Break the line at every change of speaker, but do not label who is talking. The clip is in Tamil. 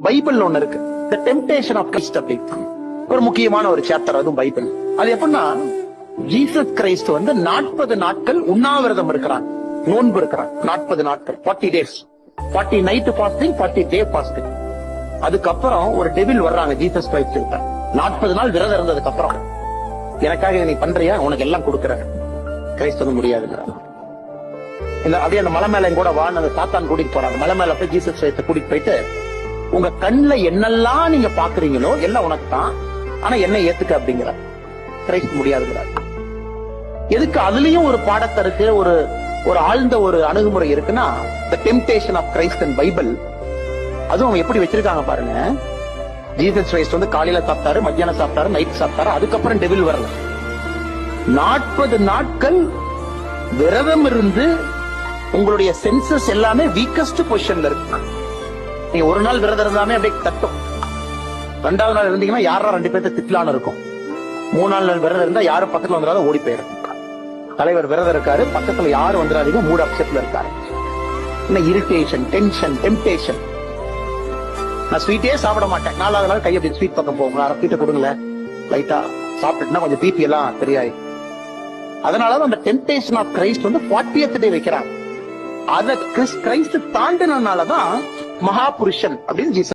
பைபிள் ஒண்ணு இருக்கு, தி டெம்ப்டேஷன் ஆஃப் கிரைஸ்ட் அப்படி ஒரு முக்கியமான ஒரு சாப்டர், அதுவும் பைபிள். அது எப்படின்னா, ஜீசஸ் கிரைஸ்ட் 40 நாட்கள் உண்ணாவிரதம் இருக்கிறாங்க, நோன்பு இருக்கிறாங்க. 40 நாட்கள், 40 days, 40 night fasting, 40 day fasting. அதுக்கப்புறம் ஒரு டெவில் வர்றாங்க ஜீசஸ் கிரைஸ்ட் கிட்ட. 40 நாள் விரதம் இருந்ததுக்கு அப்புறம், எனக்காக நீ பண்றியா, உனக்கு எல்லாம் கொடுக்குற. கிரைஸ்ட் முடியாதுங்கிறாங்க. இல்ல அப்படியே அந்த மலை மேல கூட வாழ், அந்த சாத்தான் கூட்டிட்டு போறாங்க. மலை மேல போய் ஜீசஸ் கிரைஸ்ட கூட்டிட்டு போயிட்டு, உங்க கண்ணுல என்னெல்லாம் நீங்க பாக்குறீங்களோ எல்லாம் உனக்கு தான், ஆனா என்ன ஏத்துக்க அப்படிங்கிற. கிரைஸ்ட் முடியாதுங்கிறார். எதுக்கு? அதுலயும் ஒரு பாடத்தை இருக்கு, ஒரு ஆழ்ந்த ஒரு அணுகுமுறை இருக்குன்னா, the temptation of Christ and Bible. அதுவும் அவங்க எப்படி வச்சிருக்காங்க பாருங்க. ஜீசஸ் கிரைஸ்ட் காலையில சாப்பிட்டாரு, மத்தியானம் சாப்பிட்டாரு, நைட் சாப்பிட்டாரு, அதுக்கப்புறம் டெவில் வரல. 40 நாட்கள் விரதம் இருந்து உங்களுடைய சென்சஸ் எல்லாமே வீக்கஸ்ட் பொசிஷன்ல இருக்கு. நீங்க ஒரு நாள் விரதம் இருந்தாமே அப்படியே தட்டும். 2வது நாள் இருந்தீங்கன்னா யாரா 2 பேர்த்த திட்டலான்னு இருக்கும். 3 நாள் விரதம் இருந்தா யாரும் பக்கத்துல வந்துடாத ஓடி போயிடும். தலைவர் விரதம் இருக்காரு, பக்கத்துல யாரும் வந்துடாதீங்க, மூட் அப்செட்ல இருக்காரு. Irritation, tension, temptation. நான் ஸ்வீட்டே சாப்பிட மாட்டேன், 4வது நாள் கையை அப்படி ஸ்வீட் பக்கம் போங்க, அரப்பிட்ட கொடுங்கள, லைட்டா சாப்பிட்டுனா கொஞ்சம் பிபி எல்லாம் தெரியாது. அதனாலதான் அந்த temptation of Christ 40th day வைக்கிறாங்க. அத கிரைஸ்ட் தாண்டினாலதான் மகாபுருஷன் அப்படின்னு ஜீசஸ்